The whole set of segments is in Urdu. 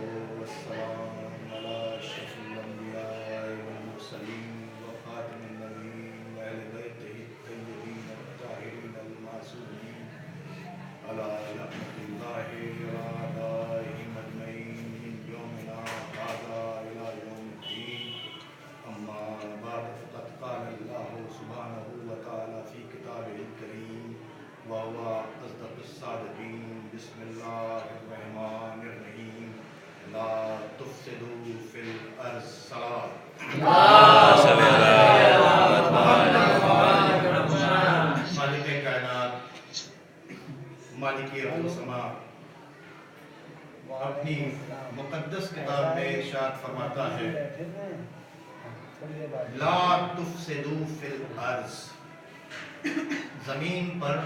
والسلام على أشرف الأنبياء والمرسلين وخاتم النبيين وأهل بيته الطيبين الطاهرين المعصومين على رحمة الله وأعدائهم أجمعين من يومنا هذا إلى يوم الدين. أما بعد فقد قال الله سبحانه وتعالى في كتابه الكريم وهو أصدق الصادقين. بسم الله الرحمن الرحيم. لا تفسدوا في الأرض. صلاة مالک کائنات مالک ارض و سما اپنی مقدس کتاب میں ارشاد فرماتا ہے لا تفسدوا فی الارض، زمین پر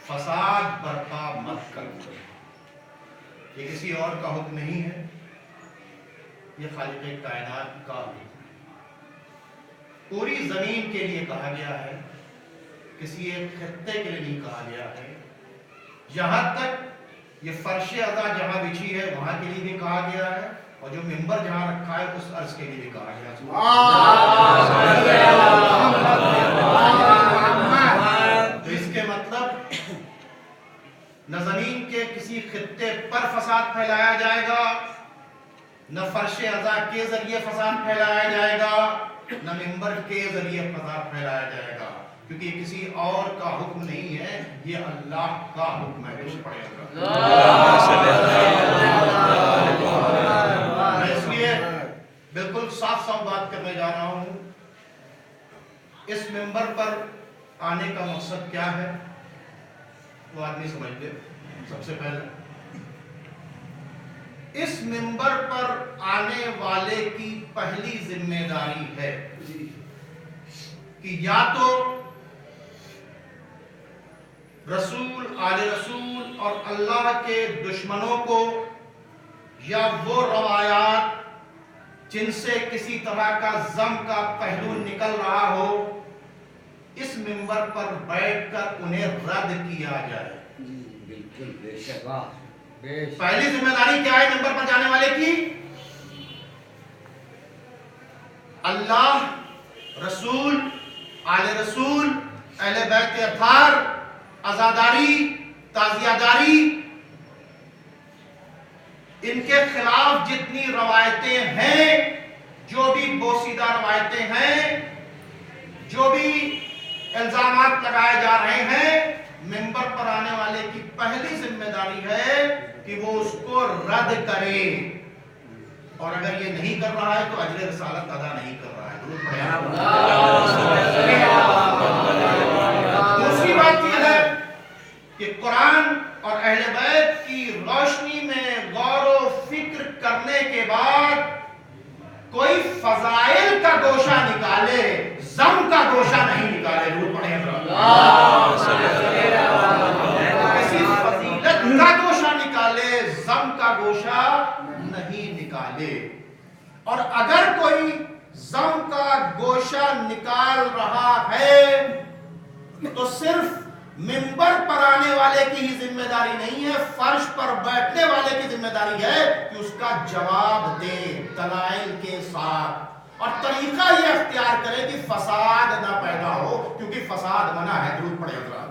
فساد برپا مت کرو. یہ کسی اور کا حکم نہیں ہے، یہ خالق کائنات کا حکم. پوری زمین کے لیے کہا گیا ہے، کسی ایک خطے کے لیے نہیں کہا گیا ہے. یہاں تک یہ فرش ادا جہاں بچھی ہے وہاں کے لیے بھی کہا گیا ہے، اور جو منبر جہاں رکھا ہے اس عرض کے لیے بھی کہا گیا ہے. تو اس کے مطلب نہ زمین کے کسی خطے پر فساد پھیلایا جائے گا، نہ فرش ادا کے ذریعے فساد پھیلایا جائے گا، نہ منبر کے ذریعے فساد پھیلایا جائے گا، کیونکہ یہ کسی اور کا حکم نہیں ہے، یہ اللہ کا حکم ہے. میں اس لیے بالکل صاف صاف بات کرنے جا رہا ہوں. اس منبر پر آنے کا مقصد کیا ہے وہ آدمی سمجھ لے. سب سے پہلے اس منبر پر آنے والے کی پہلی ذمہ داری ہے کہ یا تو رسول، آل رسول اور اللہ کے دشمنوں کو یا وہ روایات جن سے کسی طرح کا ضم کا پہلو نکل رہا ہو اس منبر پر بیٹھ کر انہیں رد کیا جائے. بالکل بے شک. پہلی ذمہ داری کیا ہے منبر پر جانے والے کی؟ اللہ، رسول، آل رسول، اہل بیت اطہار، عزاداری، تعزیہداری، ان کے خلاف جتنی روایتیں ہیں، جو بھی بوسیدہ روایتیں ہیں، جو بھی الزامات لگائے جا رہے ہیں، منبر پر آنے والے کی پہلی ذمہ داری ہے کہ وہ اس کو رد کرے. اور اگر یہ نہیں کر رہا ہے تو اجر رسالت ادا نہیں کر رہا ہے. دوسری بات یہ ہے کہ قرآن اور اہل بیت کی روشنی میں غور و فکر کرنے کے بعد کوئی فضائل کا گوشہ نکالے، ضم کا گوشہ نہیں نکالے. روح پڑھیں کسی فضیلت کا گوشہ نکالے، ضم کا گوشہ نہیں نکالے. اور اگر کوئی ضم کا گوشہ نکال رہا ہے تو صرف منبر پر آنے والے کی ہی ذمہ داری نہیں ہے، فرش پر بیٹھنے والے کی ذمہ داری ہے کہ اس کا جواب دے دلائل کے ساتھ، اور طریقہ یہ اختیار کرے کہ فساد نہ پیدا ہو، کیونکہ فساد منع ہے. درود پڑھیں حضرات.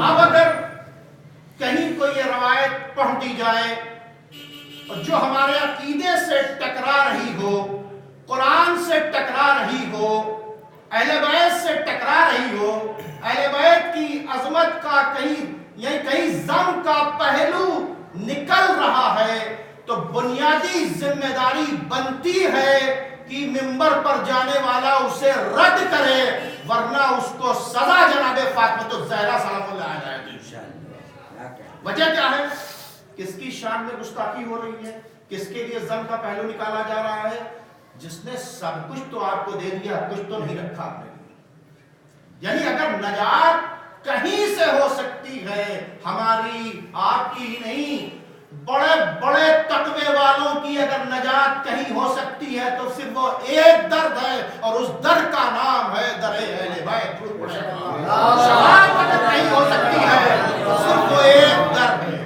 اب اگر کہیں کوئی یہ روایت پڑھ دی جائے اور جو ہمارے عقیدے سے ٹکرا رہی ہو، قرآن سے ٹکرا رہی ہو، اہل بیت سے ٹکرا رہی ہو، اہل بیت کی عظمت کا کہیں ضم کا پہلو نکل رہا ہے، تو بنیادی ذمہ داری بنتی ہے کہ منبر پر جانے والا اسے رد کرے، ورنہ اس کو سزا جناب فاطمہ الزہرا سلام اللہ علیہا دی. وجہ کیا ہے؟ کس کی شان میں گستاخی ہو رہی ہے؟ کس کے لیے ضم کا پہلو نکالا جا رہا ہے؟ جس نے سب کچھ تو آپ کو دے دیا، کچھ تو نہیں رکھا آپ نے. یعنی اگر نجات کہیں سے ہو سکتی ہے، ہماری آپ کی ہی نہیں، بڑے بڑے تقوی والوں کی اگر نجات کہیں ہو سکتی ہے تو صرف وہ ایک درد ہے، اور اس درد کا نام ہے در اہل بیت. شفاعت اگر کہیں ہو سکتی ہے تو صرف وہ ایک درد ہے.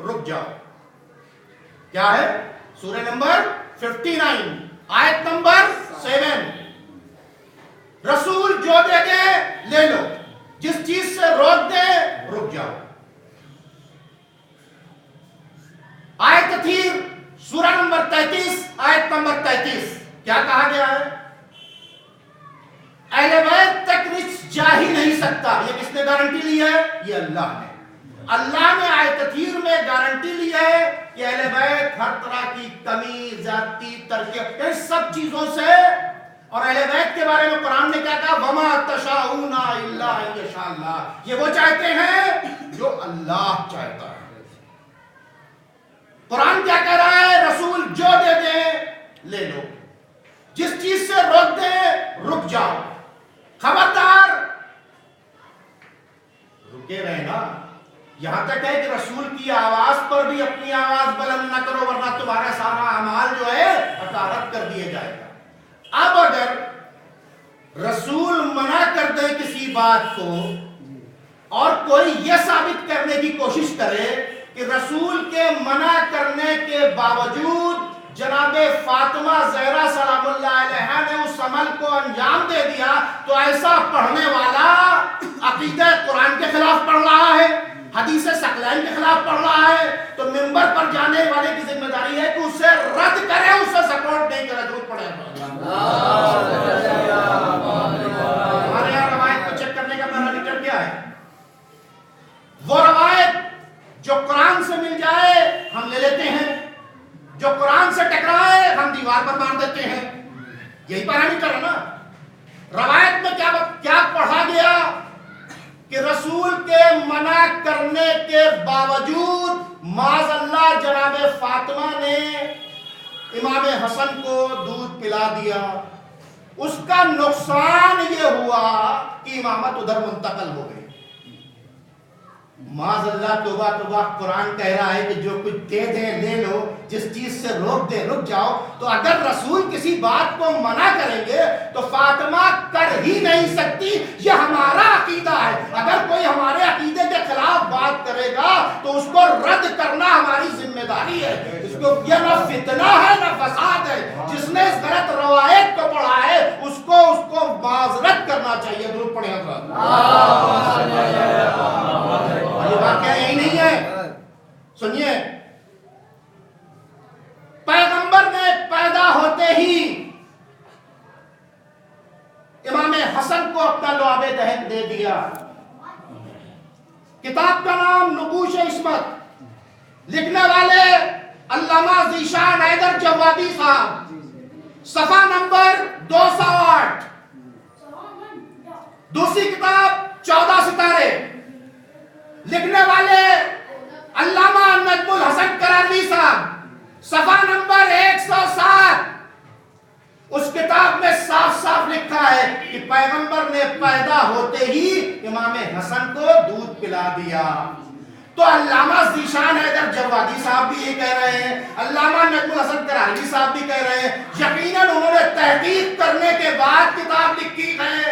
رک جاؤ. کیا ہے؟ سورہ نمبر 59 آیت نمبر 7. رسول جو دے دے لے لو، جس چیز سے روک دے رک جاؤ. آیت تطہیر سورہ نمبر 33 آیت نمبر 33 کیا کہا گیا ہے؟ اہل بیت تک رچ جا ہی نہیں سکتا. یہ کس نے گارنٹی لی ہے؟ یہ اللہ نے. اللہ نے آیت تطہیر میں گارنٹی لی ہے کہ اہل بیت ہر طرح کی کمی، زیادتی، ترکیب، ان سب چیزوں سے. اور اہل بیت کے بارے میں قرآن نے کیا کہا؟ وَمَا تَشَاءُونَ إِلَّا أَن يَشَاءَ اللَّهُ. یہ وہ چاہتے ہیں جو اللہ چاہتا ہے. قرآن کیا کہہ رہا ہے؟ رسول جو دے دے لے لو، جس چیز سے روک دے رک جاؤ. خبردار رکے رہے نا. یہاں تک ہے کہ رسول کی آواز پر بھی اپنی آواز بلند نہ کرو، ورنہ تمہارا سارا اعمال جو ہے حقارت کر دیے جائے گا. اب اگر رسول منع کر دے کسی بات کو اور کوئی یہ ثابت کرنے کی کوشش کرے کہ رسول کے منع کرنے کے باوجود جناب فاطمہ زہرا سلام اللہ علیہا نے اس عمل کو انجام دے دیا، تو ایسا پڑھنے والا عقیدہ قرآن کے خلاف پڑھ رہا ہے، حدیث ثقلین کے خلاف پڑھ رہا ہے. تو ممبر پر جانے والے کی ذمہ داری ہے کہ اسے رد کرے، اسے سپورٹ نہیں کرے. درود پڑھے. ہمارے یہاں روایت کو چیک کرنے کا پیرامیٹر کیا ہے؟ وہ روایت جو قرآن سے مل جائے ہم لے لیتے ہیں، جو قرآن سے ٹکرائے ہم دیوار پر مار دیتے ہیں. یہی پیرامیٹر ہے نا. روایت میں کیا پڑھا گیا کہ رسول کے منع کرنے کے باوجود معاذ اللہ جناب فاطمہ نے امام حسن کو دودھ پلا دیا. اس کا نقصان یہ ہوا کہ امامت ادھر منتقل ہو گئی. معاذ اللہ توبہ توبہ. قرآن کہہ رہا ہے کہ جو کچھ دے دیں لے لو، جس چیز سے روک دے رک جاؤ. تو اگر رسول کسی بات کو منع کریں گے تو فاطمہ کر ہی نہیں سکتی. یہ ہمارا عقیدہ ہے. اگر کوئی ہمارے عقیدے کے خلاف بات کرے گا تو اس کو رد کرنا ہماری ذمہ داری ہے. اس کو یہ نہ فتنہ ہے نہ فساد ہے. جس نے اس غلط روایت کو پڑھا ہے اس کو معذرت کرنا چاہیے. درود پڑھیں حضرات. یہ واقعہ یہی نہیں ہے. سنیے، پیغمبر نے پیدا ہوتے ہی امام حسن کو اپنا لعاب دہن دے دیا. کتاب کا نام نقوش عصمت، لکھنے والے علامہ ذیشان حیدر جوادی صاحب، صفحہ نمبر 208. دوسری کتاب 14 ستارے، لکھنے والے علامہ نجم الحسن کرارنی صاحب، صفحہ نمبر 107. اس کتاب میں صاف صاف لکھا ہے کہ پیغمبر نے پیدا ہوتے ہی امام حسن کو دودھ پلا دیا. تو علامہ ذیشان حیدر جوادی صاحب بھی یہ کہہ رہے ہیں، علامہ نجم الحسن کرارنی صاحب بھی کہہ رہے ہیں. یقیناً انہوں نے تحقیق کرنے کے بعد کتاب لکھی ہے.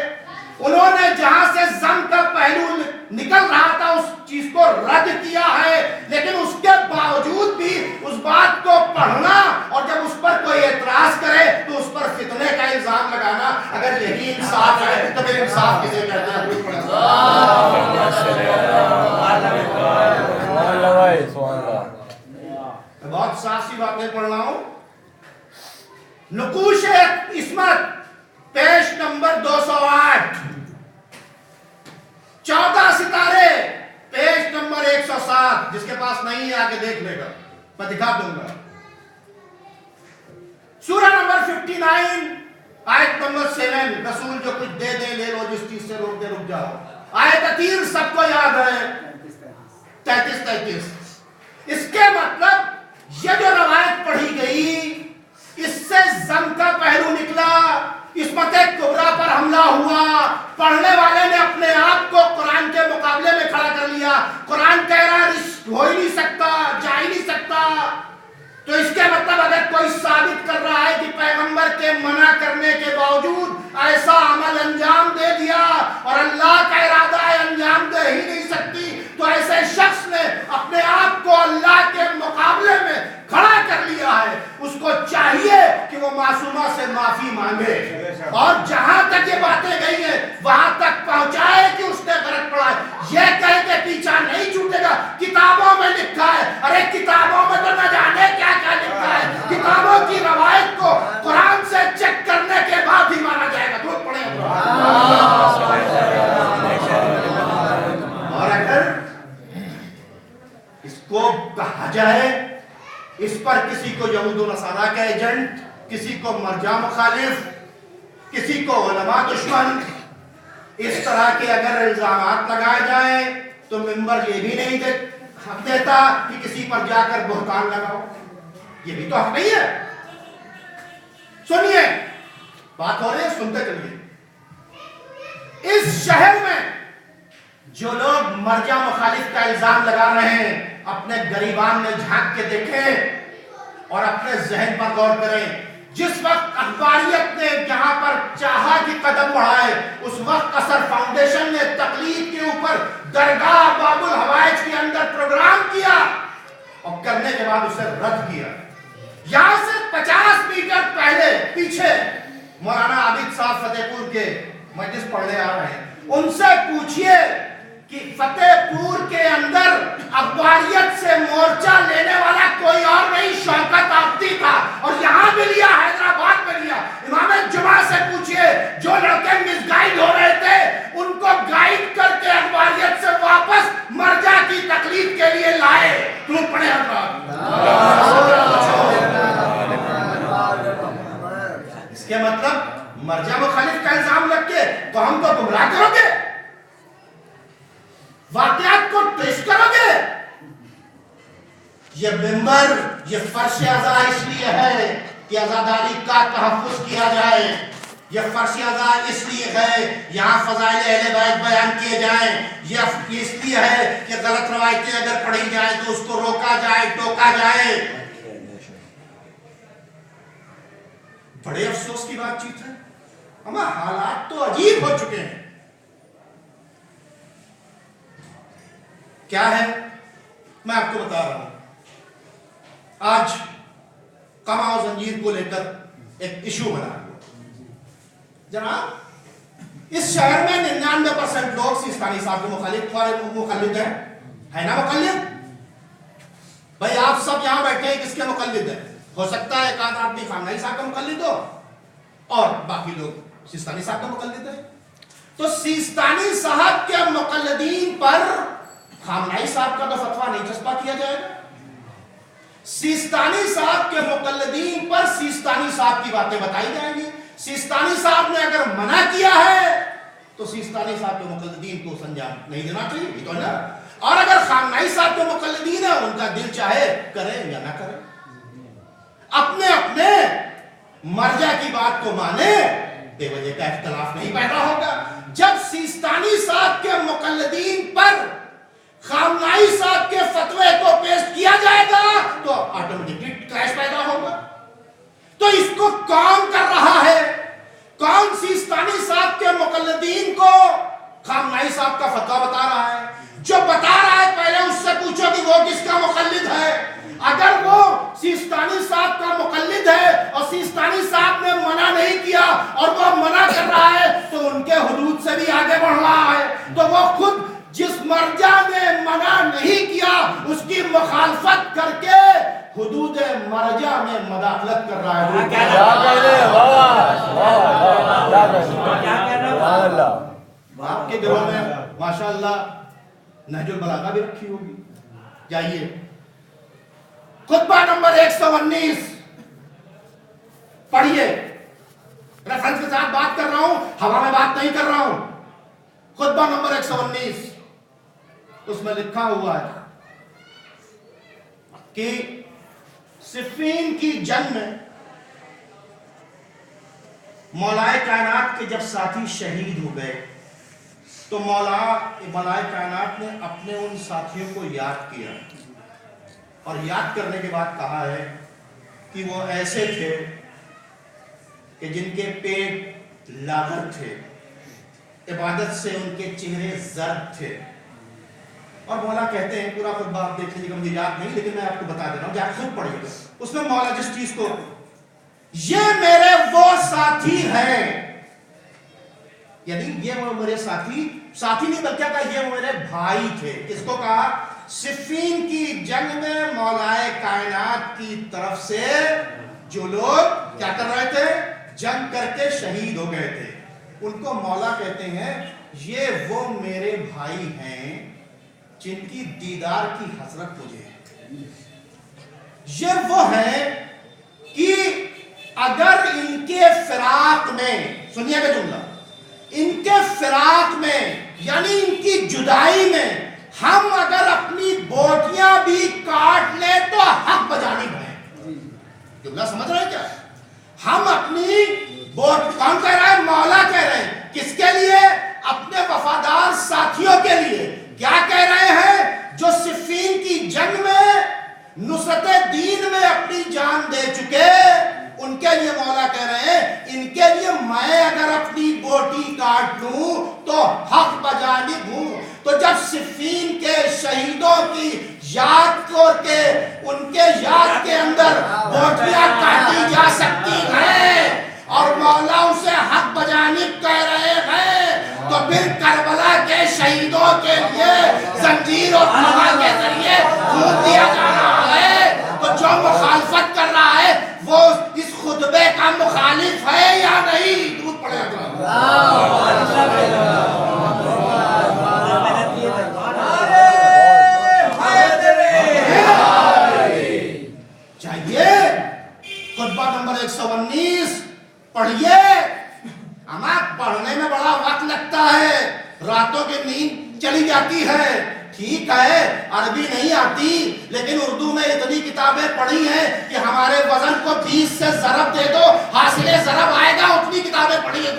انہوں نے جہاں سے ضم کا پہلو نکل رہا تھا اس چیز کو رد کیا ہے، لیکن اس کے باوجود بھی اس بات کو پڑھنا اور جب اس پر کوئی اعتراض کرے تو اس پر فتنے کا الزام لگانا، اگر یہی انصاف ہے تو پھر انصاف کسے کہتے ہیں؟ بہت صاف سی باتیں پڑھ رہا ہوں. نقوش عصمت پیج نمبر 208، 14 ستارے پیج نمبر 107. جس کے پاس نہیں ہے آگے دیکھ لے گا، میں دکھا دوں گا. سورہ نمبر 59 آیت نمبر 7، رسول جو کچھ دے دے لے لو، جس چیز سے روک دے رک جاؤ. آیت تیر سب کو یاد ہے، 33. اس کے مطلب یہ جو روایت پڑھی گئی اس سے ضم کا پہلو نکلا، عصمت کبریٰ پر حملہ ہوا. پڑھنے والے نے اپنے آپ کو قرآن کے مقابلے میں کھڑا کر لیا. قرآن کہہ رہا ہے ہو ہی نہیں سکتا، جا ہی نہیں سکتا. تو اس کے مطلب اگر کوئی ثابت کر رہا ہے کہ پیغمبر کے منع کرنے کے باوجود ایسا عمل انجام دے دیا اور اللہ کا ارادہ ہے انجام دے ہی نہیں سکتی، تو ایسے شخص نے اپنے آپ کو اللہ معافی مانگے اور جہاں تک یہ باتیں گئی ہیں وہاں تک پہنچائے کہ اس نے غلط پڑھا ہے. یہ کہہ کے پیچھا نہیں چھوٹے گا کتابوں میں لکھا ہے. ارے کتابوں میں تو نہ جانے کیا کیا لکھا ہے. کتابوں کی روایت کو قرآن سے چیک کرنے کے بعد ہی مانا جائے گا. درود پڑھیں. اور اگر اس کو کہا جائے اس پر کسی کو یہود و نصارہ کا ایجنٹ, کسی کو مرجع مخالف, کسی کو علماء دشمن, اس طرح کے اگر الزامات لگائے جائیں تو منبر یہ بھی نہیں حق دیتا کہ کسی پر جا کر بہتان لگاؤ. یہ بھی تو حق نہیں ہے. سنیے بات ہو رہی ہے, سنتے چلیے. اس شہر میں جو لوگ مرجع مخالف کا الزام لگا رہے ہیں اپنے گریبان میں جھانک کے دیکھیں اور اپنے ذہن پر غور کریں. جس وقت اخباریت نے جہاں پر چاہا کہ قدم بڑھائے اس وقت اثر فاؤنڈیشن نے تقلید کے اوپر درگاہ باب الحوائج کے اندر پروگرام کیا اور کرنے کے بعد اسے رد کیا. یہاں سے 50 میٹر پہلے پیچھے مولانا عابد صاحب فتح پور کے مجلس پڑھنے آ رہے ہیں. ان سے پوچھئے کہ فتح پور کے اندر اخباریت سے مورچہ لینے والا کوئی اور نہیں شوکت آبدی تھا اور یہاں بھی لیا, حیدرآباد میں لیا. امام جمعہ سے پوچھئے جو لڑکے مس گائیڈ ہو رہے تھے ان کو گائیڈ کر کے اخباریت سے واپس مرجع کی تقلید کے لیے لائے. درود پڑھیں اس کے مطلب مرجع مخالف کا الزام لگ کے تو ہم کو گمراہ کرو گے, واقعات کو ٹیسٹ کرو گے. یہ منبر یہ فرش ازا اس لیے ہے کہ عزاداری کا تحفظ کیا جائے. یہ فرش ازا اس لیے ہے یہاں فضائل اہل بیت بیان کیے جائیں. یہ اس لیے ہے کہ غلط روایتیں اگر پڑھی جائیں تو اس کو روکا جائے, ٹوکا جائے. بڑے افسوس کی بات چیت ہے, ہمارے حالات تو عجیب ہو چکے ہیں. کیا ہے میں آپ کو بتا رہا ہوں. آج قمع و زنجیر کو لے کر ایک ایشو بنا ہوا. جناب اس شہر میں 99% لوگ سیستانی صاحب کے مخالف ہیں نا مقلد. بھائی آپ سب یہاں بیٹھے ہیں کس کے مقلد ہیں؟ ہو سکتا ہے ایک آدھ آدمی خامنہئی صاحب کا مقلد ہو اور باقی لوگ سیستانی صاحب کا مقلد ہیں. تو سیستانی صاحب کے مقلدین پر خامنہئی صاحب کا تو فتویٰ نہیں چسپا کیا جائے گا. سیستانی صاحب کے مقلدین پر سیستانی صاحب کی باتیں بتائی جائیں گی. سیستانی صاحب نے اگر منع کیا ہے تو سیستانی صاحب کے مقلدین کو سنجام نہیں دینا چاہیے, یہ تو نا. اور اگر خامنہئی صاحب کے مقلدین ہیں ان کا دل چاہے کریں یا نہ کریں, اپنے اپنے مرجع کی بات کو مانے, بے وجہ کا اختلاف نہیں پیدا ہوگا. جب سیستانی صاحب کے مقلدین پر خامنہئی صاحب کے فتوے کو پیش کیا جائے گا تو آٹومیٹکلی کریش پیدا ہوگا. تو اس کو کون کر رہا ہے؟ کون سیستانی صاحب کے مقلدین کو خامنہئی صاحب کا فتویٰ بتا رہا ہے؟ جو بتا رہا ہے پہلے اس سے پوچھو کہ وہ کس کا مقلد ہے. اگر وہ سیستانی صاحب کا مقلد ہے اور سیستانی صاحب نے منع نہیں کیا اور وہ منع کر رہا ہے تو ان کے حدود سے بھی آگے بڑھ رہا ہے. تو وہ خود جس مرجع نے منع نہیں کیا اس کی مخالفت کر کے حدود مرجع میں مداخلت کر رہا ہے. آپ کے گھروں میں ماشاءاللہ نہج البلاغہ بھی رکھی ہوگی. جائیے خطبہ نمبر 119 پڑھیے. ریفرنس کے ساتھ بات کر رہا ہوں, ہوا میں بات نہیں کر رہا ہوں. خطبہ نمبر 119 اس میں لکھا ہوا ہے کہ صفین کی جنگ میں مولائے کائنات کے جب ساتھی شہید ہو گئے تو مولائے کائنات نے اپنے ان ساتھیوں کو یاد کیا اور یاد کرنے کے بعد کہا ہے کہ وہ ایسے تھے کہ جن کے پیٹ لاغر تھے, عبادت سے ان کے چہرے زرد تھے. اور مولا کہتے ہیں, پورا خطبہ آپ دیکھ لیجیے گا, مجھے یاد نہیں لیکن میں آپ کو بتا دے رہا ہوں, جا خود پڑھیے گا. اس میں مولا جس چیز کو یہ میرے وہ ساتھی ہیں، یعنی یہ میرے ساتھی نہیں بلکہ کہا یہ میرے بھائی تھے. کس کو کہا؟ صفین کی جنگ میں مولا کائنات کی طرف سے جو لوگ کیا کر رہے تھے؟ جنگ کر کے شہید ہو گئے تھے. ان کو مولا کہتے ہیں یہ وہ میرے بھائی ہیں جن کی دیدار کی حسرت مجھے ہے. یہ وہ ہیں کہ اگر ان کے فراق میں، سنیے گا جملہ، ان کے فراق میں یعنی ان کی جدائی میں ہم اگر اپنی بوٹیاں بھی کاٹ لیں تو حق بجانب ہیں. جملہ سمجھ رہے ہیں کیا؟ ہم اپنی کون کہہ رہا ہے؟ مولا کہہ رہے ہیں. کس کے لیے؟ اپنے وفادار ساتھیوں کے لیے. کیا کہہ رہے ہیں؟ جو صفین کی جنگ میں نصرت دین میں اپنی جان دے چکے، ان کے لیے مولا کہہ رہے ہیں ان کے لیے میں اگر اپنی بوٹی کاٹ لوں تو حق بجانب ہوں. تو جب صفین کے شہیدوں کی یاد کر کے ان کے یاد کے اندر بوٹیاں کاٹی جا سکتی ہیں اور مولا اسے حق بجانب کہہ رہے ہیں، تو پھر کربلا کے شہیدوں کے لیے زنجیر اور تھما کے ذریعے خون دیا جا رہا ہے. تو جو مخالفت کر رہا ہے وہ اس خطبے کا مخالف ہے یا نہیں؟ درود پڑھیں چاہیے. خطبہ نمبر 119 پڑھیے. ہمیں پڑھنے میں بڑا وقت لگتا ہے، راتوں کی نیند چلی جاتی ہے. ٹھیک ہے عربی نہیں آتی لیکن اردو میں اتنی کتابیں پڑھی ہیں کہ ہمارے وزن کو 20 سے ضرب دے دو حاصل ضرب آئے گا. اتنی کتابیں پڑھی ہیں.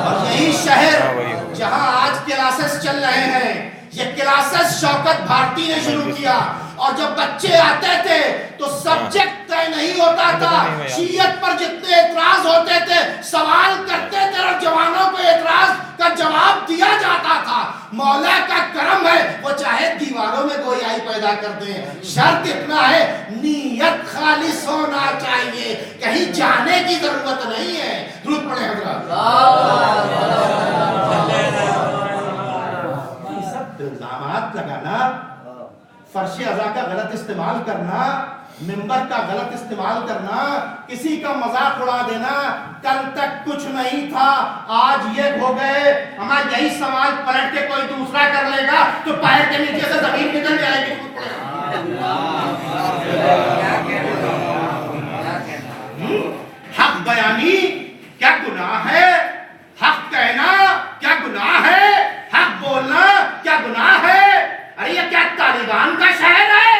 اور یہی شہر جہاں آج کلاسز چل رہے ہیں، یہ کلاسز شوکت بھارتی نے شروع کیا، اور جب بچے آتے تھے تو سبجیکٹ طے نہیں ہوتا تھا. شیعت پر جتنے اعتراض ہوتے تھے سوال کرتے تھے اور جوانوں کو اعتراض کا جواب دیا جاتا تھا. مولا کا کرم ہے وہ چاہے دیواروں میں گویائی پیدا کر دیں، شرط اتنا ہے نیت خالص ہونا چاہیے، کہیں جانے کی ضرورت نہیں ہے. درود پڑھیں حضرات. الزامات لگانا، فرش ازا کا غلط استعمال کرنا، ممبر کا غلط استعمال کرنا، کسی کا مذاق اڑا دینا، کل تک کچھ نہیں تھا آج یہ ہو گئے. ہمارا یہی سوال پلٹ کے کوئی دوسرا کر لے گا تو پیر کے نیچے سے زمین نکل جائے گی. حق بیانی کیا گناہ ہے؟ حق کہنا کیا گناہ ہے؟ حق بولنا کیا گناہ ہے؟ ارے یہ کیا طالبان کا شہر ہے؟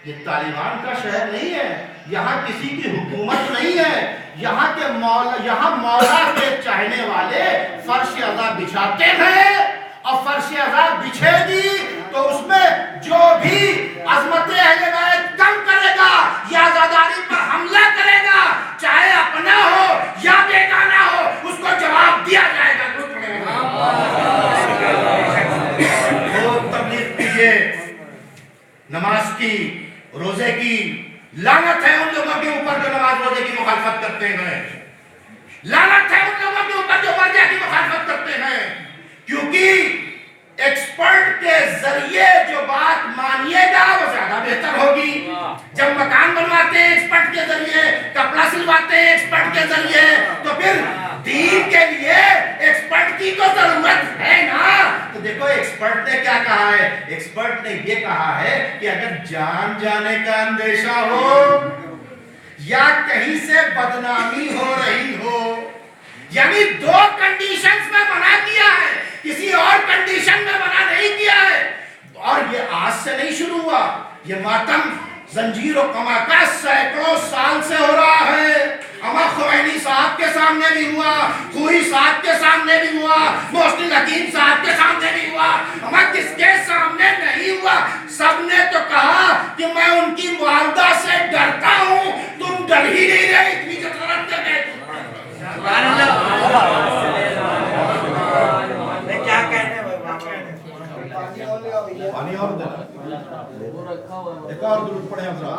یہ طالبان کا شہر نہیں ہے. یہاں کسی کی حکومت نہیں ہے. یہاں مولا کے چاہنے والے فرش ازا بچھاتے ہیں، اور فرش ازا بچھے گی تو اس میں جو بھی عظمت اہل بیت کم کرے گا یا عزاداری پر حملہ کرے گا، چاہے اپنا ہو یا بیگانہ ہو، اس کو جواب دیا جائے گا. تبلیغ کیجیے، نماز کی، روزے کی. لعنت ہے ان لوگوں کے اوپر جو نماز روزے کی مخالفت کرتے ہیں. لعنت ہے ان لوگوں کے اوپر جو مرجع کی مخالفت کرتے ہیں. کیونکہ ایکسپرٹ کے ذریعے جو بات مانیے گا وہ زیادہ بہتر ہوگی. جب مکان بنواتے ہیں ایکسپرٹ کے ذریعے، کپڑا سلواتے ہیں ایکسپرٹ کے ذریعے، تو پھر دین کے لیے ایکسپرٹ کی تو ضرورت ہے نا. تو دیکھو ایکسپرٹ نے کیا کہا ہے؟ ایکسپرٹ نے یہ کہا ہے کہ اگر جان جانے کا اندیشہ ہو یا کہیں سے بدنامی ہو رہی ہو، یعنی دو کنڈیشنز میں منع کیا ہے، کسی اور کنڈیشن میں منع نہیں کیا ہے. اور یہ آج سے نہیں شروع ہوا، یہ ماتم زنجیر و کماکہ سینکڑوں سال سے ہو رہا ہے. امام خمینی صاحب کے سامنے بھی ہوا، خوئی صاحب کے سامنے بھی ہوا، محسن حکیم صاحب کے سامنے بھی ہوا. امام کس کے سامنے نہیں ہوا؟ سب نے تو کہا کہ میں ان کی والدہ سے ڈرتا ہوں. تم ڈر ہی نہیں رہے، اتنی جسارت سے گئے. کیا کہنے پانی اور دینا. ایک اور درود پڑھیں حضرات.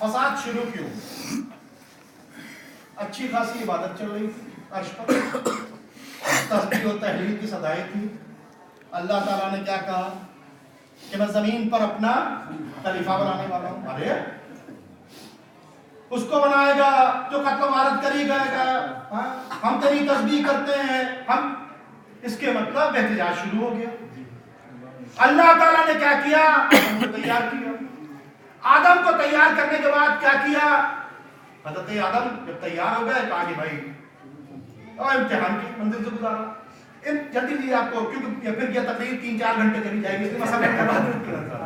فساد شروع کیوں؟ اچھی خاصی عبادت چل رہی تھی عرش پر، تسبیح و تحلیل کی صدائیں تھی. اللہ تعالیٰ نے کیا کہا کہ میں زمین پر اپنا خلیفہ بنانے والا ہوں. ارے اس کو بنائے گا جو قتل و غارت کری گئے گا. ہم تیری تسبیح کرتے ہیں ہم، اس کے مطلب احتجاج شروع ہو گیا. اللہ تعالیٰ نے کیا کیا؟ آدم کو تیار کیا. آدم کو تیار کرنے کے بعد کیا کیا؟ حضرت آدم جب تیار ہو گئے کہا کہ بھائی امتحان کی منزل سے گزارا. جلدی لیجیے آپ کو، کیونکہ پھر یہ تقریر 3-4 گھنٹے چلی جائے گی، اس لیے مسئلہ کا بات کرنا.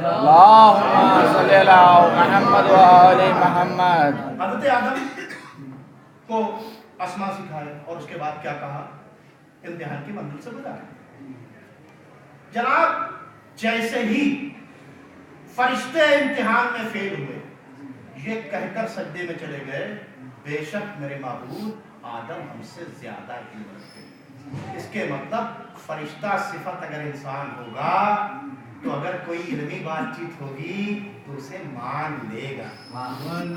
اللہم صلی اللہ محمد و آل محمد. حضرت آدم کو اسما سکھائے اور اس کے بعد کیا کہا؟ امتحان کی منزل سے گزارا. جناب جیسے ہی فرشتے امتحان میں فیل ہوئے، یہ کہہ کر سجدے میں چلے گئے بے شک میرے معبود آدم ہم سے زیادہ علم رکھتے. اس کے مطلب فرشتہ صفت اگر انسان ہوگا تو اگر کوئی علمی بات چیت ہوگی تو اسے مان لے گا، مان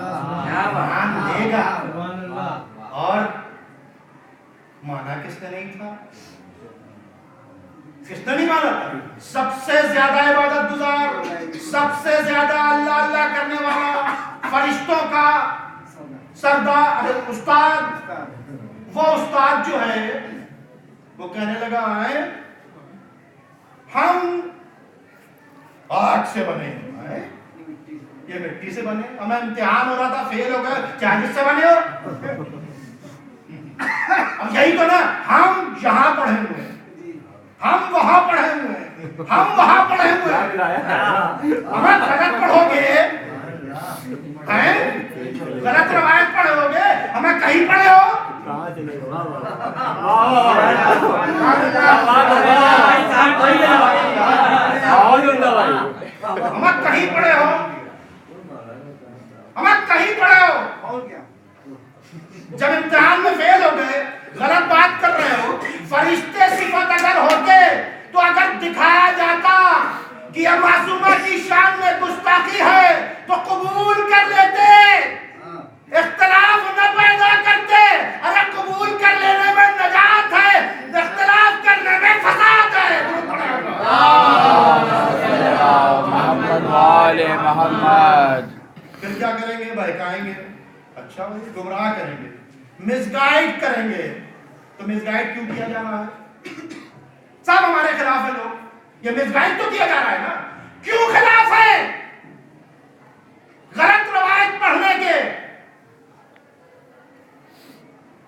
لے گا. اور مانا کس نے نہیں تھا؟ کس نے نہیں مانا تھا؟ سب سے زیادہ عبادت گزار، سب سے زیادہ اللہ اللہ کرنے والا، فرشتوں کا سردار استاد. وہ استاد جو ہے وہ کہنے لگا ہے ہم آگ سے بنے ہیں، یہ مٹی سے بنے. ہمیں امتحان ہو رہا تھا، فیل ہو گئے، کیا جس سے بنے ہو؟ اب یہی تو نا، ہم یہاں پڑھے ہوئے ہیں، ہم وہاں پڑھے ہوئے ہیں، ہم وہاں پڑھے ہوئے ہیں. ہمیں غلط پڑھو گے، غلط روایت پڑھو گے، ہمیں کہیں پڑھے ہو. ہمیں کہیں پڑھے ہو، ہمیں کہیں پڑھے ہو. جب امتحان میں فیل ہو گئے، غلط بات کر رہے ہو، فرشتے صفت اگر ہوتے تو اگر دکھایا جاتا کہ یہ معصومہ کی شان میں گستاخی ہے تو قبول کر لیتے، اختلاف نہ پیدا کرتے. ارے قبول کر لینے میں نجات ہے، اختلاف کرنے میں فساد ہے. محمد و آل محمد. پھر کیا کریں گے؟ بہکائیں گے، اچھا بھائی گمراہ کریں گے، مس گائیڈ کریں گے. تو مس گائیڈ کیوں کیا جا رہا ہے؟ سب ہمارے خلاف ہے لوگ، یہ مس گائیڈ تو کیا جا رہا ہے نا. کیوں خلاف ہے؟ غلط روایت پڑھنے کے.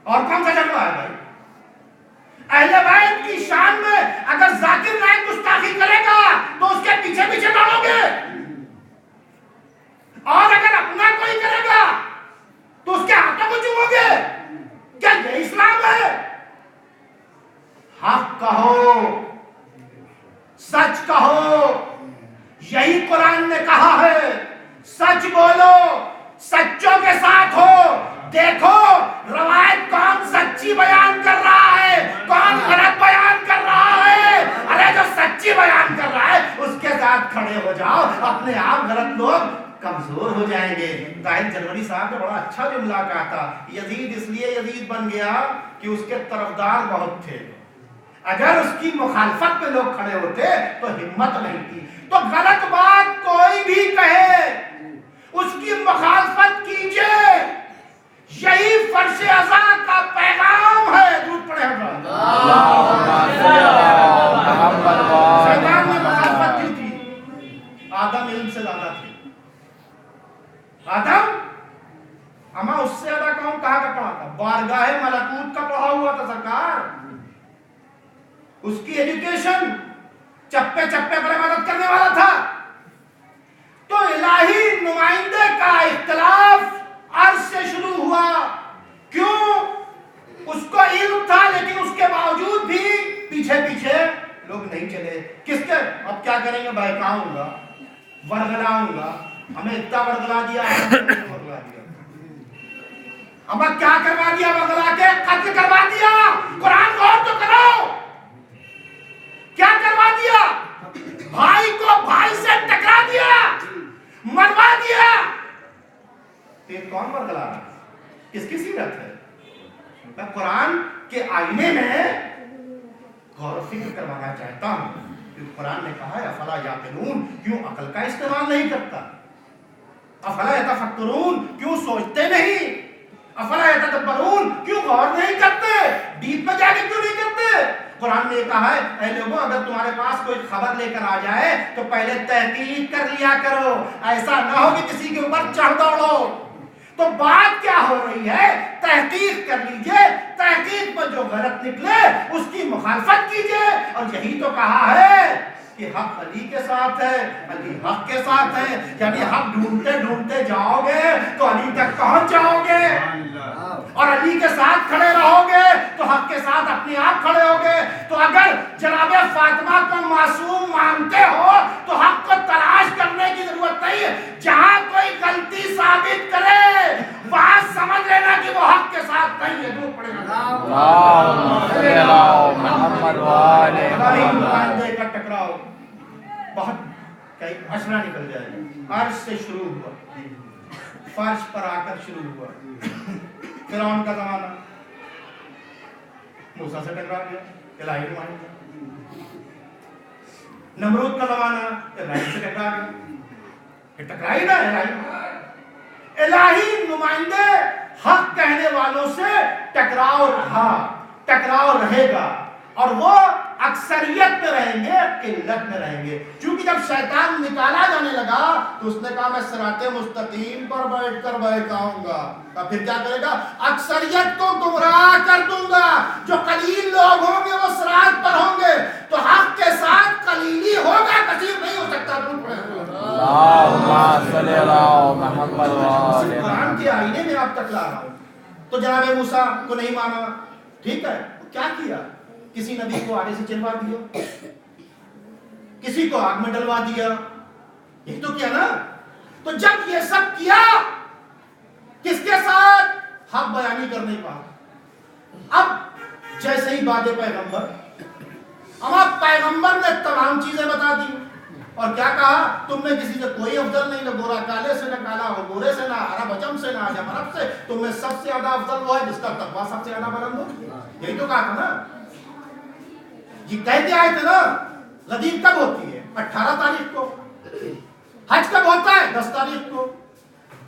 اور کون سا جلوہ ہے بھائی؟ اہل بیت کی شان میں اگر ذاکر نائک گستاخی کرے گا تو اس کے پیچھے پیچھے دوڑو گے، اور اگر اپنا کوئی کرے گا تو اس کے ہاتھوں کو چومو گے. کیا یہ اسلام ہے؟ حق کہو، سچ کہو، یہی قرآن نے کہا ہے. سچ بولو، سچوں کے ساتھ ہو. دیکھو روایت کون سچی بیان کر رہا ہے، کون غلط بیان کر رہا ہے. ارے جو سچی بیان کر رہا ہے اس کے ساتھ کھڑے ہو جاؤ، اپنے آپ غلط لوگ کمزور ہو جائیں گے. طاہر جلوری صاحب نے بڑا اچھا جملہ کہا تھا، یزید اس لیے یزید بن گیا کہ اس کے طرفدار بہت تھے، اگر اس کی مخالفت پہ لوگ کھڑے ہوتے تو ہمت نہیں تھی. تو غلط بات کوئی بھی کہے اس کی مخالفت کیجئے، یہی فرش ازاں کا پیغام ہے. درود پڑھے حضرات. شیطان نے مخالفت کی تھی، آدم علم سے زیادہ تھے. آدم اما اس سے زیادہ کون کہاں کا پڑھا تھا؟ بارگاہ ملکوت کا پڑھا ہوا تھا سرکار. اس کی ایجوکیشن چپے چپے پر مدد کرنے والا تھا. تو الہی نمائندے کا اختلاف عرض سے شروع ہوا. کیوں؟ اس کو علم تھا لیکن اس کے باوجود بھی پیچھے پیچھے لوگ نہیں چلے. کس کے؟ اب کیا کریں گے؟ بہکاؤں گا، ورگلاؤں گا. ہمیں اتنا ورگلا دیا، ورگلا دیا. اب کیا کروا دیا؟ ورگلا کے قتل کروا دیا. قرآن غور تو کرو، کیا کروا دیا؟ بھائی کو بھائی سے ٹکرا دیا، مروا دیا. میں قرآن کے آئینے میں غور و فکر کروانا چاہتا ہوں، کیونکہ قرآن نے کہا ہے افلا یعقلون، کیوں عقل کا استعمال نہیں کرتا؟ افلا یتفکرون، کیوں سوچتے نہیں؟ افلا یتدبرون، کیوں غور نہیں کرتے؟ ڈیپ میں جا کے کیوں نہیں کرتے؟ قرآن نے کہا ہے اے لوگوں اگر تمہارے پاس کوئی خبر لے کر آ جائے تو پہلے تحقیق کر لیا کرو، ایسا نہ ہو کہ کسی کے اوپر چڑھ دوڑو۔ تو بات کیا ہو رہی ہے؟ تحقیق کر لیجئے، تحقیق میں جو غلط نکلے اس کی مخالفت کیجئے، اور یہی تو کہا ہے کہ حق علی کے ساتھ ہے، علی حق کے ساتھ ہے، یعنی حق ڈھونڈتے ڈھونڈتے جاؤ گے تو علی تک پہنچ جاؤ گے، اور علی کے ساتھ کھڑے رہو گے تو حق کے ساتھ اپنے آپ کھڑے ہوگے۔ تو اگر جناب فاطمہ کو معصوم مانتے ہو تو حق کو تلاش کرنے کی ضرورت نہیں ہے، جہاں کوئی غلطی ثابت کرے وہاں سمجھ لینا کہ وہ حق کے ساتھ نہیں ہے، دور پڑے گا۔ محمد والے نمائندے کا ٹکراؤ بہت کئی اشرا نکل جائے گا۔ عرش سے شروع ہوا، فرش پر آ کر شروع ہوا، فرعون کا زمانہ موسیٰ سے ٹکرا گیا، الہی نمائندہ۔ نمرود کا زمانہ ابراہیم سے ٹکرا گیا، یہ ٹکرائی نا الہی نمائندے۔ حق کہنے والوں سے ٹکراؤ رہا، ٹکراؤ رہے گا، اور وہ اکثریت میں رہیں گے، قلت میں رہیں گے۔ چونکہ جب شیطان نکالا جانے لگا تو اس نے کہا میں صراط مستقیم پر بیٹھ کر بہکاؤں گا، تو پھر کیا کرے گا؟ اکثریت کو گمراہ کر دوں گا، جو قلیل لوگ ہوں گے وہ صراط پر ہوں گے۔ تو حق کے ساتھ قلیلی ہوگا، کثیر نہیں ہو سکتا۔ اللہم صلی اللہ محمد والے قرآن کے آئینے میں آپ تک لا رہا ہوں۔ تو جناب موسیٰ کو نہیں مانا، ٹھیک ہے، کیا کیا؟ کسی نبی کو آگے سے چلوا دیا، کسی کو آگ میں ڈلوا دیا، یہ تو کیا نا۔ تو جب یہ سب کیا کس کے ساتھ؟ حق بیانی کرنے کا۔ اب جیسے ہی بات پیغمبر، اب پیغمبر نے تمام چیزیں بتا دی، اور کیا کہا؟ تم میں کسی سے کوئی افضل نہیں، نہ گورا کالے سے، نہ کالا گورے سے، نہ عرب عجم سے، نہ عجم عرب سے، تم میں سب سے زیادہ افضل وہ ہے جس کا تقویٰ سب سے زیادہ بلند ہو۔ یہی تو کہا تھا نا، یہ کہتے آئے تھے نا۔ غدیر کب ہوتی ہے؟ 18 تاریخ کو۔ حج کب ہوتا ہے؟ 10 تاریخ کو۔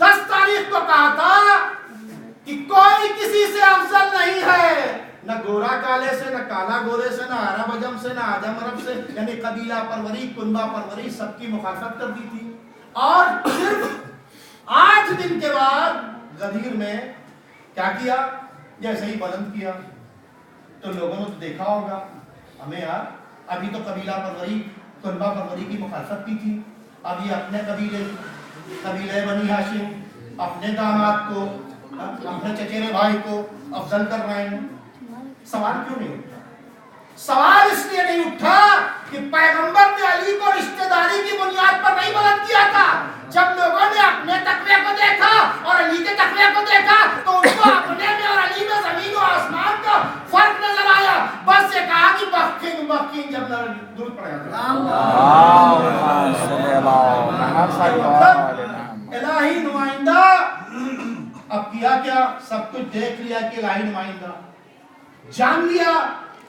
10 تاریخ کو کہا تھا کہ کوئی کسی سے افضل نہیں ہے، نہ گورا کالے سے، نہ کالا گورے سے، نہ عرب عجم سے، نہ عجم عرب سے، یعنی قبیلہ پروری، کنبہ پروری، سب کی مخالفت کر دی تھی۔ اور صرف 8 دن کے بعد غدیر میں کیا کیا؟ جیسے ہی بلند کیا تو لوگوں نے تو دیکھا ہوگا، ہمیں یار ابھی تو قبیلہ پروری، کنبہ پروری کی مخالفت کی تھی، اب یہ اپنے قبیلے بنی ہاشم، اپنے داماد کو، اپنے چچیرے بھائی کو افضل کر رہے ہیں۔ سوال کیوں نہیں اٹھا؟ سوال اس لیے نہیں اٹھا کہ پیغمبر نے علی کو رشتہ داری کی بنیاد پر نہیں بلند کیا تھا۔ جب لوگوں نے اپنے تقوی کو دیکھا اور علی کے تقوی کو دیکھا تو ان کو اپنے میں اور علی میں زمین و آسمان کا فرق نظر آیا۔ بس یہ کہا کہ بخین جب درود پڑھا تھا، اللہم صلی اللہ محمد والے محمد۔ الہی نمائندہ اب کیا کیا؟ سب کچھ دیکھ لیا کہ الہی نمائندہ، جان لیا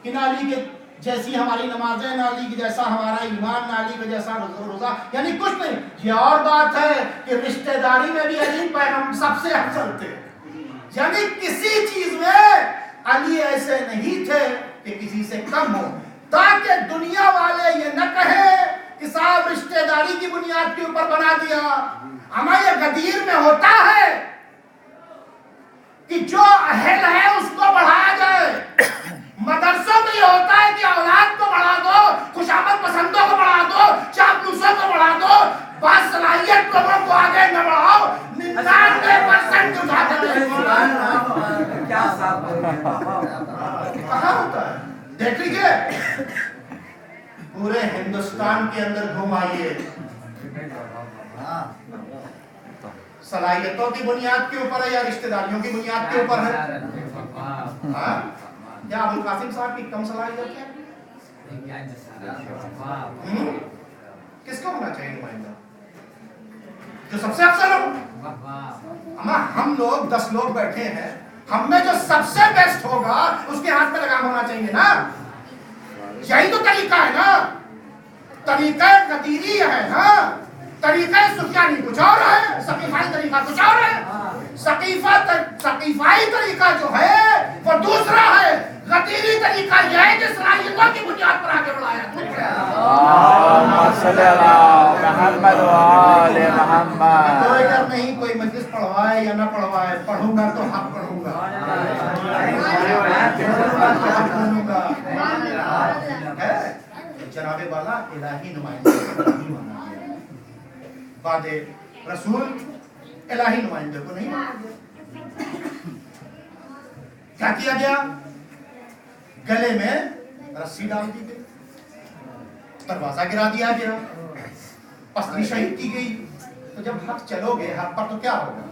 کہ نہ علی کے جیسی ہماری نمازیں، نہ علی کے جیسا ہمارا ایمان، نہ علی کے جیسا روزہ، یعنی کچھ نہیں۔ یہ اور بات ہے کہ رشتہ داری میں بھی علی پیغمبر سب سے افضل تھے، یعنی کسی چیز میں علی ایسے نہیں تھے کہ کسی سے کم ہو، تاکہ دنیا والے یہ نہ کہیں کہ صاحب رشتہ داری کی بنیاد کے اوپر بنا دیا۔ ہمارے غدیر میں ہوتا ہے کہ جو اہل ہے اس کو بڑھایا جائے، مدرسوں میں یہ ہوتا ہے کہ اولاد کو بڑھا دو، خوشامد پسندوں کو بڑھا دو، چاپلوسوں کو بڑھا دو، باصلاحیت لوگوں کو آگے نہ بڑھاؤ۔ 99% اٹھا دیں۔ کہاں ہوتا ہے؟ دیکھ لیجیے، پورے ہندوستان کے اندر گھوم آئیے، صلاحیتوں کی بنیاد کے اوپر ہے یا رشتہ داریوں کی بنیاد کے اوپر ہے؟ کیا ابو القاسم صاحب کی کم صلاحیت ہے؟ کس کو ہونا چاہیے نمائندہ؟ جو سب سے افضل ہو۔ ہم لوگ 10 لوگ بیٹھے ہیں، ہم میں جو سب سے بیسٹ ہوگا اس کے ہاتھ پہ لگام ہونا چاہیے نا. یہی تو طریقہ ہے نا. طریقہ قدیری ہے نا. طریقہ سفیانی کچھ اور ہے, سقیفائی طریقہ کچھ اور ہے. سقیفائی طریقہ جو ہے وہ دوسرا ہے. قدیری طریقہ یہ ہے کہ صلاحیتوں کی بنیاد پر آگے بڑھایا. اللهم صل على محمد وآل محمد. کوئی ڈر نہیں, کوئی مجلس پڑھوائے یا نہ پڑھوائے, پڑھوں گا تو حق پڑھوں گا. جناب والا الہی نمائندے نہیں مانا گیا. بعد رسول الہی نمائندے کو نہیں مانا. کیا کیا گیا؟ گلے میں رسی ڈال دی گئی, دروازہ گرا دیا گیا, پسلی شہید کی گئی. تو جب حق چلو گے حق پر تو کیا ہوگا؟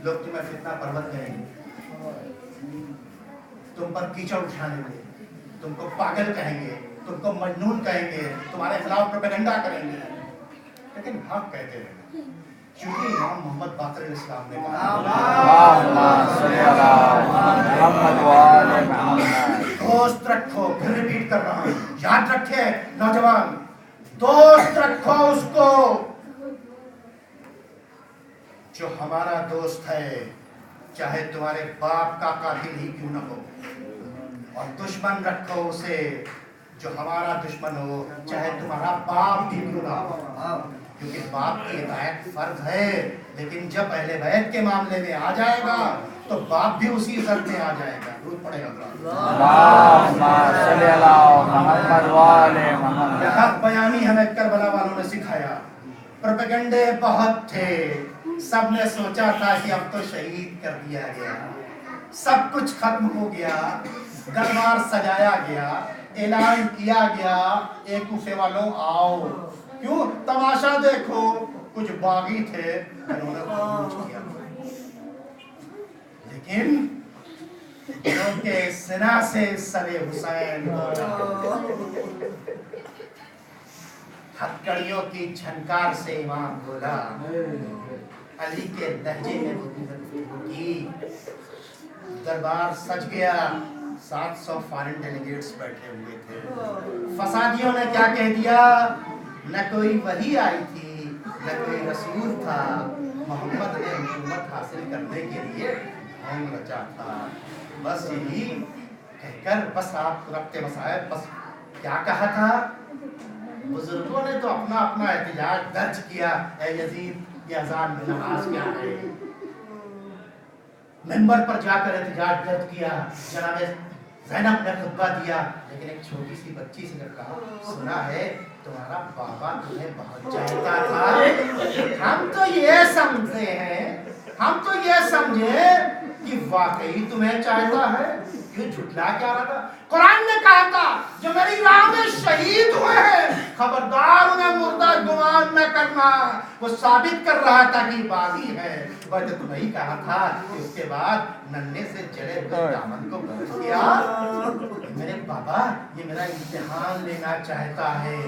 لوگ تمہیں فتنہ پرور کریں گے, تم پر کیچڑ اٹھانے گے, تم کو پاگل کہیں گے, تم کو مجنون کہیں گے, تمہارے خلاف پروپیگنڈا کریں گے. لیکن حق کہتے ہیں کیونکہ امام محمد باقر علیہ السلام نے کہا اللهم صل على محمد وآل محمد. دوست رکھو, پھر ریپیٹ کر رہا ہوں, یاد رکھے نوجوان, دوست رکھو اس کو جو ہمارا دوست ہے, چاہے تمہارے باپ کا قاتل ہی کیوں نہ ہو. اور دشمن رکھو اسے جو ہمارا دشمن ہو, چاہے تمہارا باپ بھی کیوں نہ ہو. کیونکہ باپ کی ہدایت فرض ہے, لیکن جب اہل بیت کے معاملے میں آ جائے گا تو باپ بھی اسی زد میں آ جائے گا. درود پڑے گا. اللهم صل على محمد وآل محمد. حق بیانی ہمیں کربلا والوں نے سکھایا. پروپیگنڈے بہت تھے, سب نے سوچا تھا کہ اب تو شہید کر دیا گیا, سب کچھ ختم ہو گیا, دربار سجایا گیا, اعلان کیا گیا, ایک کوفے والوں آؤ, کیوں تماشا دیکھو. کچھ باغی تھے انہوں نے خروج کیا, لیکن ان کے سنا سے سر حسین ہتکڑیوں کی جھنکار سے امام بولا, علی کے لہجے میں کی. دربار سج گیا, 700 فارن ڈیلیگیٹس بیٹھے ہوئے تھے. فسادیوں نے کیا کہہ دیا, نہ کوئی وحی آئی تھی, نہ کوئی رسول تھا, محمد نے حکومت حاصل کرنے کے لیے ڈھونگ رچا تھا. بس یہی کہہ کر بس آپ رکھتے مسائل, بس کیا کہا تھا؟ بزرگوں نے تو اپنا اپنا احتجاج درج کیا, اے یزید یہ اذان میں نماز کیا ہے. منبر پر جا کر احتجاج درج کیا, جناب زینب نے خطبہ دیا, لیکن ایک چھوٹی سی بچی سے جب کہا, سنا ہے تمہارا بابا تمہیں بہت چاہتا تھا. ہم تو یہ سمجھتے ہیں, ہم تو یہ سمجھے کہ واقعی تمہیں چاہتا ہے, کیوں جھٹلا کیا رہا تھا؟ قرآن نے کہا تھا جو میری راہ میں شہید ہوئے ہیں خبردار انہیں مردہ گمان نہ کرنا. وہ ثابت کر رہا تھا کہ باغی ہے. وجہ تو نہیں کہا تھا کہ اس کے بعد ننھے سے جڑے ہوئے دامن کو بند کیا, میرے بابا یہ میرا امتحان لینا چاہتا ہے.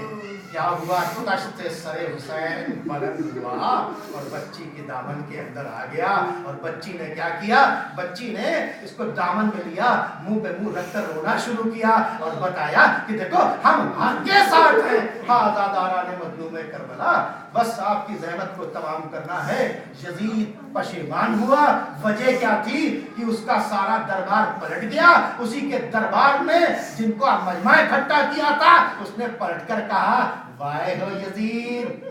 کیا ہوا؟ تشت سر حسین بلند ہوا اور بچی کے دامن کے اندر آ گیا, اور بچی نے کیا کیا, بچی نے اس کو دامن میں لیا, منہ پہ منہ رکھ کر رونا شروع کیا اور بتایا کہ دیکھو ہم حق کے ساتھ ہیں. آزاداران مظلوم کربلا, بس آپ کی زحمت کو تمام کرنا ہے. یزید پشیمان ہوا. وجہ کیا تھی کہ اس کا سارا دربار پلٹ گیا. اسی کے دربار میں جن کو مجمع اکٹھا کیا تھا اس نے پلٹ کر کہا, وائے ہو یزید,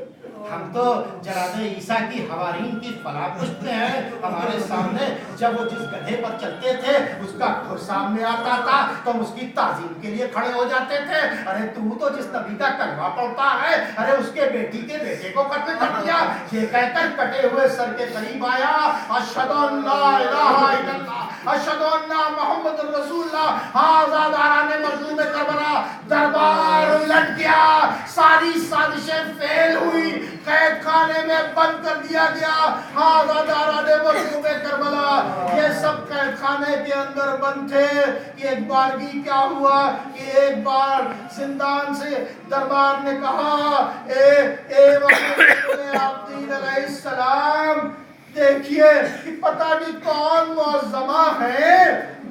ہم تو جناب عیسیٰ کی حوارین کی فلاح پشت میں ہیں. ہمارے سامنے جب وہ جس گدھے پر چلتے تھے اس کا کھر سامنے آتا تھا تو ہم اس کی تعظیم کے لیے کھڑے ہو جاتے تھے. ارے تو جس نبی کا کلمہ پڑھتا ہے, ارے اس کے بیٹی کے بیٹے کو قتل کر دیا. یہ کہہ کر کٹے ہوئے سر کے قریب آیا, اشہد ان لا الہ الا اللہ اشہد ان محمد رسول اللہ. آزاداران مظلوم کربلا, دربار الٹ گیا, ساری سازشیں فیل ہوئی, قید خانے میں بند کر دیا گیا. آزاداران مظلوم کربلا یہ سب قید خانے کے اندر بند تھے. کہ ایک بار کی کیا ہوا کہ ایک بار زندان سے دربار نے کہا, اے محمد علیہ السلام, دیکھیے کہ پتہ نہیں کون معظمہ ہے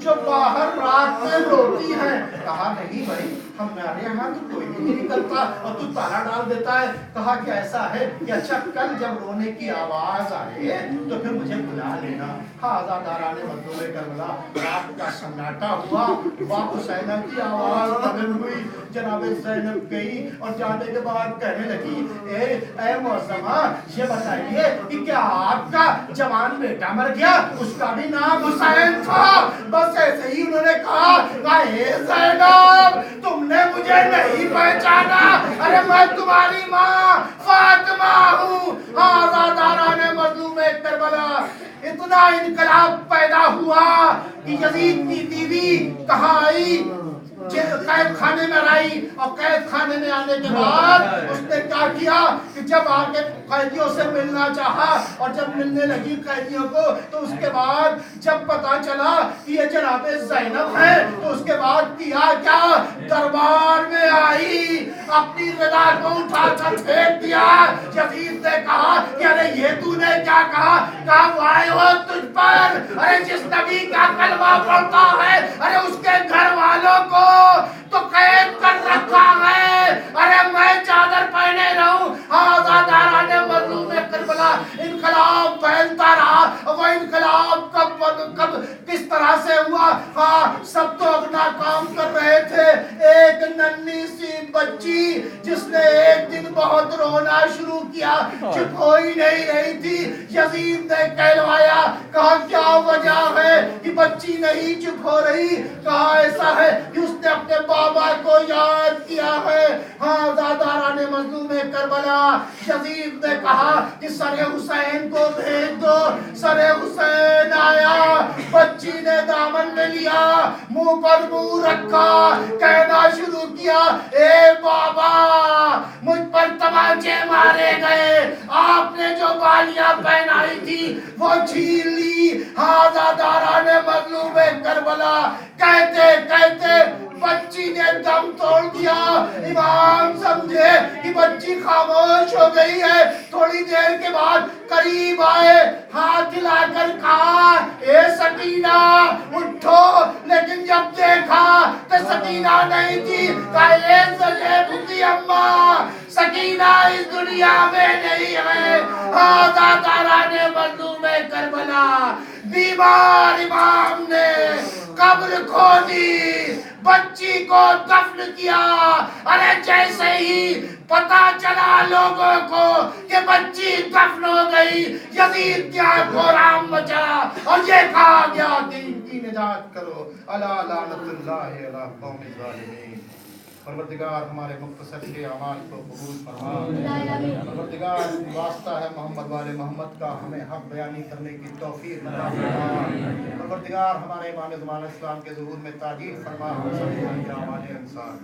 جو باہر رات میں روتی ہے. کہا نہیں بھائی ہمارے یہاں تو کوئی بھی نہیں نکلتا اور تو تالا ڈال دیتا ہے. کہا کہ ایسا ہے کہ اچھا کل جب رونے کی آواز آئے تو پھر مجھے بلا لینا. آزاداران مظلوم کربلا رات کا سناٹا ہوا. باپ حسینہ کی آواز بلند ہوئی. جناب زینب گئی اور جانے کے بعد کہنے لگی اے معظمہ یہ بتائیے کہ کیا آپ کا جوان بیٹا مر گیا؟ اس کا بھی نام حسین تھا. بس ایسے ہی انہوں نے کہا اے زینب تم نے مجھے نہیں پہچانا، ارے میں تمہاری ماں فاطمہ ہوں. آزاداران مظلوم کربلا اتنا انقلاب پیدا ہوا کہ یزید کی بیوی کہاں آئی؟ قید خانے میں آئی. اور قید خانے میں آنے کے بعد اس نے کیا کیا کہ جب آگے قیدیوں سے ملنا چاہا اور جب ملنے لگی قیدیوں کو تو اس کے بعد جب پتا چلا کہ یہ جناب زینب ہے تو اس کے بعد کیا کیا دربار میں آئی، اپنی رضا کو اٹھا کر پھینک دیا. یزید نے کہا کہ ارے یہ تو نے کیا کہا؟ کہا وائے ہو تجھ پر، ارے جس نبی کا کلمہ پڑھتا ہے ارے اس کے گھر والوں کو تو قید کر رکھا ہے، ارے میں چادر پہنے رہوں. آزاداران مظلوم کربلا انقلاب پھیلتا رہا. وہ انقلاب کب کس طرح سے ہوا؟ سب تو اپنا کام کر رہے تھے. ایک ننھی سی بچی جس نے ایک دن بہت رونا شروع کیا، چپ ہو ہی نہیں رہی تھی. یزید نے کہلوایا، کہا کیا وجہ ہے کہ بچی نہیں چپ ہو رہی؟ کہا ایسا ہے کہ اس نے اپنے بابا کو یاد کیا ہے. آزاداران مظلوم کربلا یزید نے کہا کہ سر حسین کو بھیج دو. سر حسین آیا، بچی نے دامن میں لیا، منہ پر منہ رکھا، کہنا شروع کیا اے بابا مجھ پر تماچے مارے گئے، آپ نے جو بالیاں پہنائی تھی وہ چھین لی. آزاداران مظلوم کربلا کہتے کہتے بچی نے دم توڑ دیا. امام سمجھے کہ بچی خاموش ہو گئی ہے. تھوڑی دیر کے بعد قریب آئے، ہاتھ ہلا کر کہا اے سکینہ اٹھو. لیکن جب دیکھا تو سکینہ نہیں تھی. کہا اے زینب کی اماں سکینہ اس دنیا میں نہیں ہے. آزاداران مظلوم کربلا بیمار امام نے قبر کھودی، بچی کو دفن کیا. ارے جیسے ہی پتا چلا لوگوں کو کہ بچی دفن ہو گئی، یزید کیا غورام مچا اور یہ کہا گیا کہ ان کی نجات کرو. الا لعنت اللہ علی قوم الظالمین. پروردگار ہمارے مختصر کے اعمال کو قبول فرما. پروردگار واسطہ ہے محمد والے محمد کا، ہمیں حق بیانی کرنے کی توفیق عطا فرما. پروردگار ہمارے امام زمان اسلام کے ظہور میں تاجیل فرما. ہم سب کے اعمال انسان